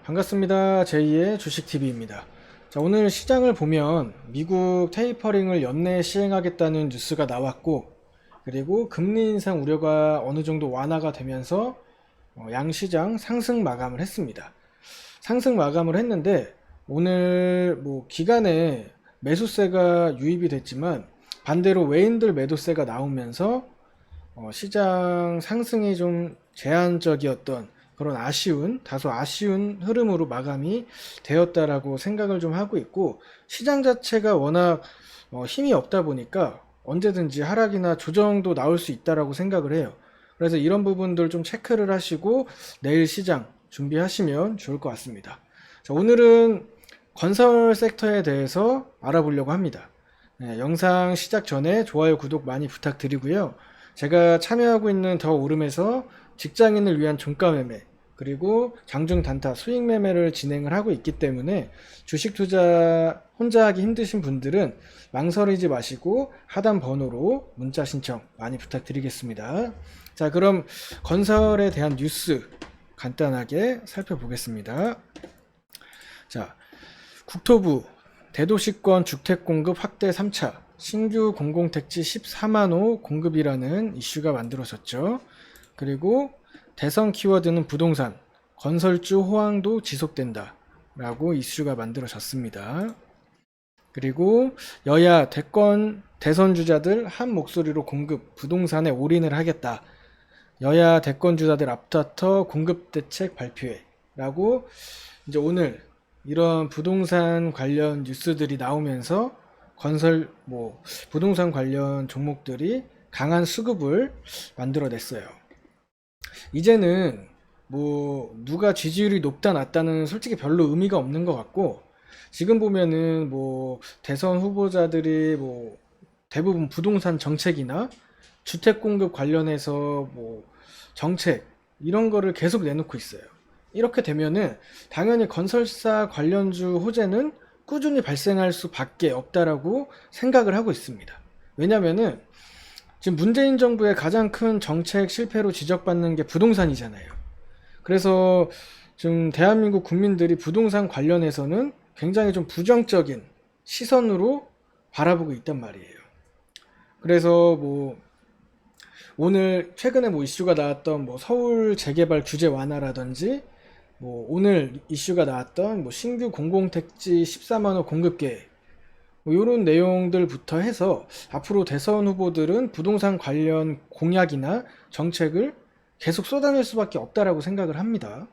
반갑습니다. 제2의 주식TV입니다. 자, 오늘 시장을 보면 미국 테이퍼링을 연내에 시행하겠다는 뉴스가 나왔고, 그리고 금리 인상 우려가 어느 정도 완화가 되면서 양시장 상승 마감을 했습니다. 상승 마감을 했는데 오늘 기간에 매수세가 유입이 됐지만 반대로 외인들 매도세가 나오면서 시장 상승이 좀 제한적이었던 그런 다소 아쉬운 흐름으로 마감이 되었다라고 생각을 좀 하고 있고, 시장 자체가 워낙 힘이 없다 보니까 언제든지 하락이나 조정도 나올 수 있다라고 생각을 해요. 그래서 이런 부분들 좀 체크를 하시고 내일 시장 준비하시면 좋을 것 같습니다. 자, 오늘은 건설 섹터에 대해서 알아보려고 합니다. 네, 영상 시작 전에 좋아요, 구독 많이 부탁드리고요. 제가 참여하고 있는 더 오름에서 직장인을 위한 종가 매매, 그리고 장중 단타 수익 매매를 진행을 하고 있기 때문에 주식 투자 혼자 하기 힘드신 분들은 망설이지 마시고 하단 번호로 문자 신청 많이 부탁드리겠습니다. 자, 그럼 건설에 대한 뉴스 간단하게 살펴보겠습니다. 자, 국토부 대도시권 주택공급 확대 3차 신규 공공택지 14만호 공급이라는 이슈가 만들어졌죠. 그리고 대선 키워드는 부동산, 건설주 호황도 지속된다 라고 이슈가 만들어졌습니다. 그리고 여야 대선 주자들 한 목소리로 공급, 부동산에 올인을 하겠다. 여야 대권 주자들 앞다퉈 공급 대책 발표해 라고 이제 오늘 이런 부동산 관련 뉴스들이 나오면서 부동산 관련 종목들이 강한 수급을 만들어냈어요. 이제는 누가 지지율이 높다 낮다는 솔직히 별로 의미가 없는 것 같고, 지금 보면은 대선 후보자들이 대부분 부동산 정책이나 주택 공급 관련해서 정책 이런 거를 계속 내놓고 있어요. 이렇게 되면은 당연히 건설사 관련주 호재는 꾸준히 발생할 수밖에 없다라고 생각을 하고 있습니다. 왜냐면은 지금 문재인 정부의 가장 큰 정책 실패로 지적받는 게 부동산이잖아요. 그래서 지금 대한민국 국민들이 부동산 관련해서는 굉장히 좀 부정적인 시선으로 바라보고 있단 말이에요. 그래서 오늘 최근에 이슈가 나왔던 서울 재개발 규제 완화라든지 오늘 이슈가 나왔던 신규 공공택지 14만호 공급 계획 이런 내용들부터 해서 앞으로 대선 후보들은 부동산 관련 공약이나 정책을 계속 쏟아낼 수밖에 없다라고 생각을 합니다.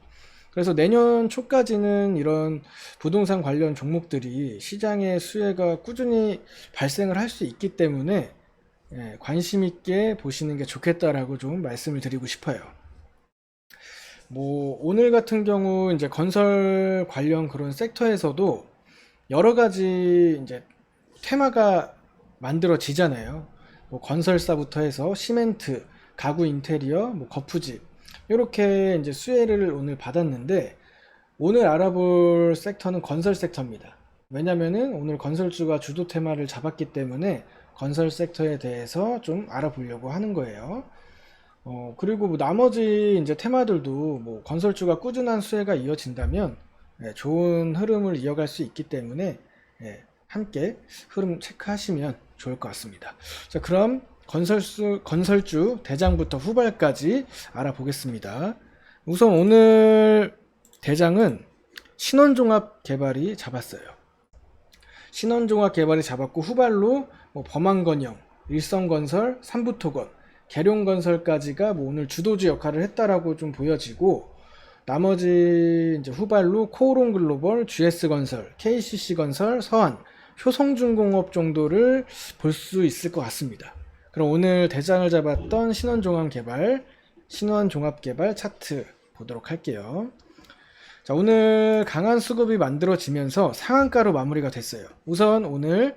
그래서 내년 초까지는 이런 부동산 관련 종목들이 시장의 수혜가 꾸준히 발생을 할 수 있기 때문에 관심 있게 보시는 게 좋겠다라고 좀 말씀을 드리고 싶어요. 오늘 같은 경우 이제 건설 관련 그런 섹터에서도 여러 가지 이제 테마가 만들어지잖아요. 건설사부터 해서 시멘트, 가구 인테리어, 거푸집 이렇게 이제 수혜를 오늘 받았는데, 오늘 알아볼 섹터는 건설 섹터입니다. 왜냐면은 오늘 건설주가 주도 테마를 잡았기 때문에 건설 섹터에 대해서 좀 알아보려고 하는 거예요. 그리고 나머지 이제 테마들도 건설주가 꾸준한 수혜가 이어진다면 좋은 흐름을 이어갈 수 있기 때문에 함께 흐름 체크하시면 좋을 것 같습니다. 자, 그럼 건설주 대장부터 후발까지 알아보겠습니다. 우선 오늘 대장은 신원종합개발이 잡았어요. 신원종합개발이 잡았고, 후발로 범안건영, 일성건설, 삼부토건, 계룡건설까지가 오늘 주도주 역할을 했다라고 좀 보여지고, 나머지 이제 후발로 코오롱글로벌, GS건설, KCC건설, 서한, 효성중공업 정도를 볼 수 있을 것 같습니다. 그럼 오늘 대장을 잡았던 신원종합개발 차트 보도록 할게요. 자, 오늘 강한 수급이 만들어지면서 상한가로 마무리가 됐어요. 우선 오늘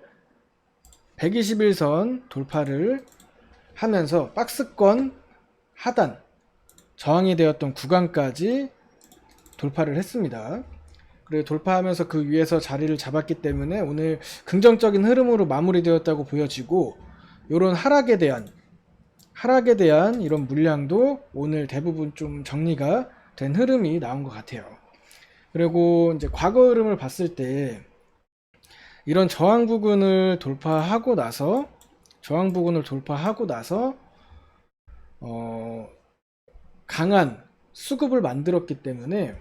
121선 돌파를 하면서 박스권 하단 저항이 되었던 구간까지 돌파를 했습니다. 그리고 돌파하면서 그 위에서 자리를 잡았기 때문에 오늘 긍정적인 흐름으로 마무리되었다고 보여지고, 이런 하락에 대한 이런 물량도 오늘 대부분 좀 정리가 된 흐름이 나온 것 같아요. 그리고 이제 과거 흐름을 봤을 때 이런 저항 부근을 돌파하고 나서 어, 강한 수급을 만들었기 때문에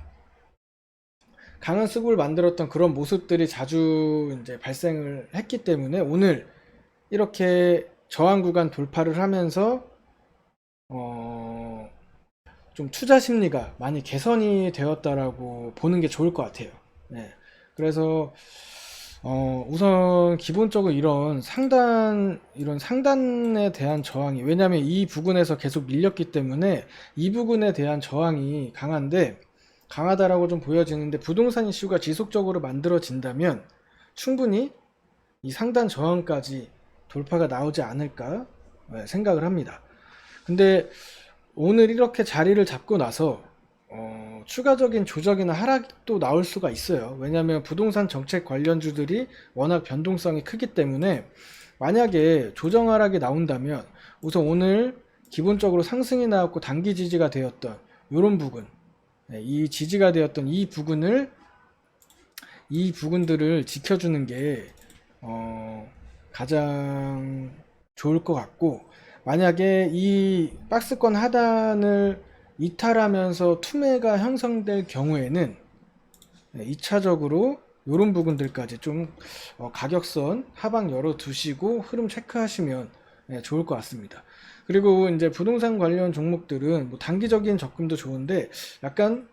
강한 수급을 만들었던 그런 모습들이 자주 이제 발생을 했기 때문에 오늘 이렇게 저항 구간 돌파를 하면서 어, 좀 투자 심리가 많이 개선이 되었다라고 보는 게 좋을 것 같아요. 네. 그래서 우선 기본적으로 이런 상단에 대한 저항이, 왜냐하면 이 부근에서 계속 밀렸기 때문에 이 부근에 대한 저항이 강하다라고 좀 보여지는데, 부동산 이슈가 지속적으로 만들어진다면 충분히 이 상단 저항까지 돌파가 나오지 않을까 생각을 합니다. 근데 오늘 이렇게 자리를 잡고 나서 추가적인 조정이나 하락도 나올 수가 있어요. 왜냐하면 부동산 정책 관련주들이 워낙 변동성이 크기 때문에 만약에 조정 하락이 나온다면 우선 오늘 기본적으로 상승이 나왔고 단기 지지가 되었던 이런 부분, 이 지지가 되었던 이 부분들을 지켜주는 게 가장 좋을 것 같고, 만약에 이 박스권 하단을 이탈하면서 투매가 형성될 경우에는 2차적으로 이런 부분들까지 좀 가격선 하방 열어 두시고 흐름 체크하시면 좋을 것 같습니다. 그리고 이제 부동산 관련 종목들은 뭐 단기적인 접근도 좋은데 약간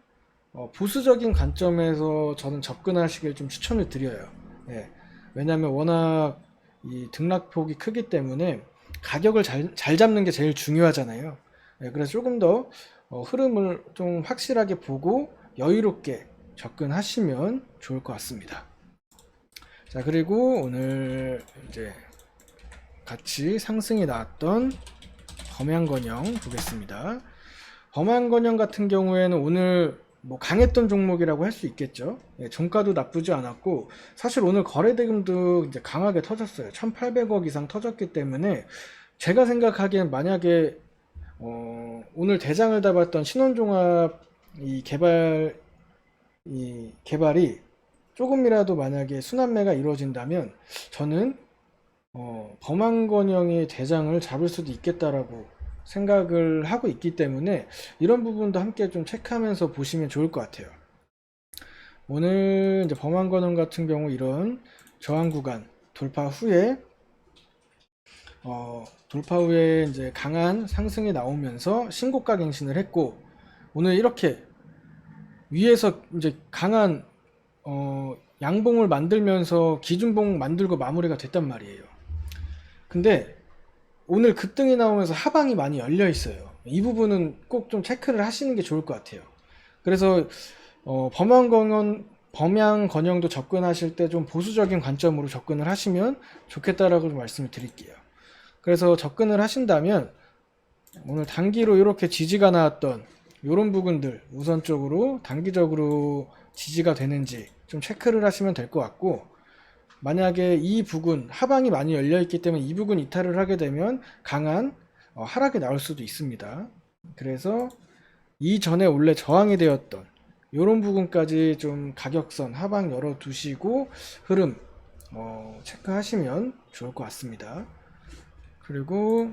보수적인 관점에서 저는 접근하시길 좀 추천을 드려요. 예. 왜냐하면 워낙 이 등락폭이 크기 때문에 가격을 잘 잡는 게 제일 중요하잖아요. 예, 그래서 조금 더 흐름을 좀 확실하게 보고 여유롭게 접근하시면 좋을 것 같습니다. 자, 그리고 오늘 이제 같이 상승이 나왔던 범양건영 보겠습니다. 범양건영 같은 경우에는 오늘 뭐 강했던 종목이라고 할 수 있겠죠. 예, 종가도 나쁘지 않았고 사실 오늘 거래대금도 이제 강하게 터졌어요. 1,800억 이상 터졌기 때문에 제가 생각하기엔 만약에 오늘 대장을 잡았던 신원종합 이 개발이 조금이라도 만약에 순환매가 이루어진다면 저는 범한건영의 대장을 잡을 수도 있겠다라고 생각을 하고 있기 때문에 이런 부분도 함께 좀 체크하면서 보시면 좋을 것 같아요. 오늘 이제 범한건영 같은 경우 이런 저항 구간 돌파 후에 이제 강한 상승이 나오면서 신고가 갱신을 했고, 오늘 이렇게 위에서 이제 강한 양봉을 만들면서 기준봉 만들고 마무리가 됐단 말이에요. 근데 오늘 급등이 나오면서 하방이 많이 열려 있어요. 이 부분은 꼭 좀 체크를 하시는 게 좋을 것 같아요. 그래서 범양건영도 접근하실 때 좀 보수적인 관점으로 접근을 하시면 좋겠다라고 좀 말씀을 드릴게요. 그래서 접근을 하신다면 오늘 단기로 이렇게 지지가 나왔던 이런 부분들 우선적으로 단기적으로 지지가 되는지 좀 체크를 하시면 될 것 같고, 만약에 이 부분 하방이 많이 열려 있기 때문에 이 부분 이탈을 하게 되면 강한 하락이 나올 수도 있습니다. 그래서 이전에 원래 저항이 되었던 이런 부분까지 좀 가격선 하방 열어 두시고 흐름 체크하시면 좋을 것 같습니다. 그리고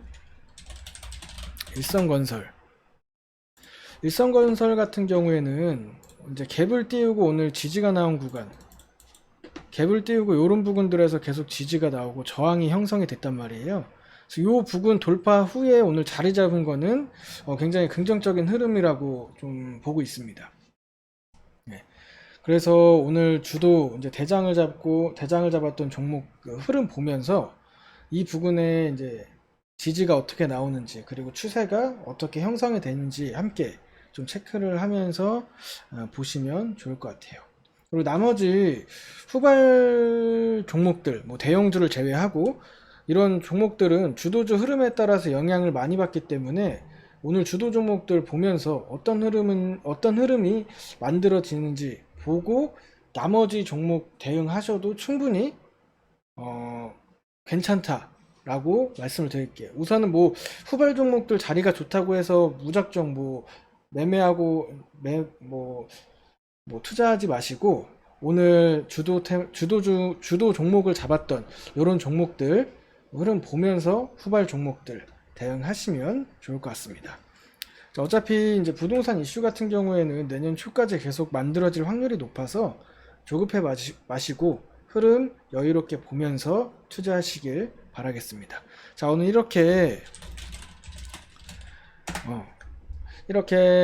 일성건설 같은 경우에는 이제 갭을 띄우고 오늘 지지가 나온 구간, 갭을 띄우고 이런 부분들에서 계속 지지가 나오고 저항이 형성이 됐단 말이에요. 그래서 이 부분 돌파 후에 오늘 자리 잡은 거는 굉장히 긍정적인 흐름이라고 좀 보고 있습니다. 네. 그래서 오늘 주도 이제 대장을 잡았던 종목 그 흐름 보면서 이 부분에 이제 지지가 어떻게 나오는지 그리고 추세가 어떻게 형성이 되는지 함께 좀 체크를 하면서 보시면 좋을 것 같아요. 그리고 나머지 후발 종목들, 뭐 대형주를 제외하고 이런 종목들은 주도주 흐름에 따라서 영향을 많이 받기 때문에 오늘 주도 종목들 보면서 어떤 흐름이 만들어지는지 보고 나머지 종목 대응하셔도 충분히 괜찮다라고 말씀을 드릴게요. 우선은 뭐 후발 종목들 자리가 좋다고 해서 무작정 뭐 매매하고 뭐 투자하지 마시고 오늘 주도 종목을 잡았던 이런 종목들 흐름 보면서 후발 종목들 대응하시면 좋을 것 같습니다. 자, 어차피 이제 부동산 이슈 같은 경우에는 내년 초까지 계속 만들어질 확률이 높아서 조급해 마시고 흐름 여유롭게 보면서 투자하시길 바라겠습니다. 자, 오늘 이렇게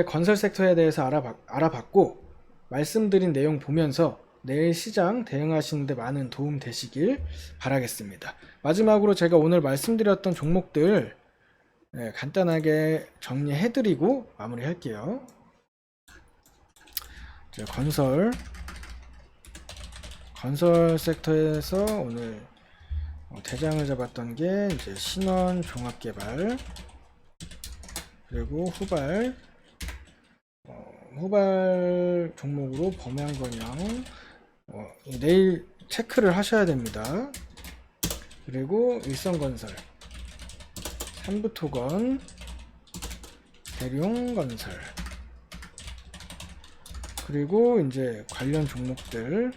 건설 섹터에 대해서 알아봤고 말씀드린 내용 보면서 내일 시장 대응하시는데 많은 도움 되시길 바라겠습니다. 마지막으로 제가 오늘 말씀드렸던 종목들 간단하게 정리해드리고 마무리할게요. 건설 섹터에서 오늘 대장을 잡았던 게 이제 신원 종합개발, 그리고 후발 종목으로 범양건영 내일 체크를 하셔야 됩니다. 그리고 일성건설, 삼부토건, 대룡건설, 그리고 이제 관련 종목들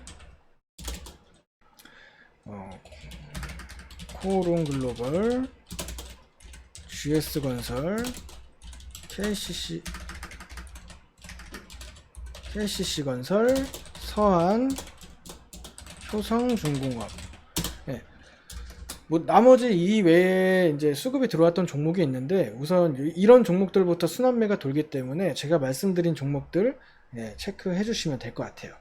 코오롱글로벌, GS건설, KCC건설, 서한, 효성중공업. 뭐 나머지 이 외에 이제 수급이 들어왔던 종목이 있는데 우선 이런 종목들부터 순환매가 돌기 때문에 제가 말씀드린 종목들 체크해 주시면 될 것 같아요.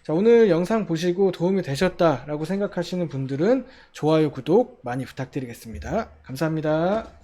자, 오늘 영상 보시고 도움이 되셨다라고 생각하시는 분들은 좋아요, 구독 많이 부탁드리겠습니다. 감사합니다.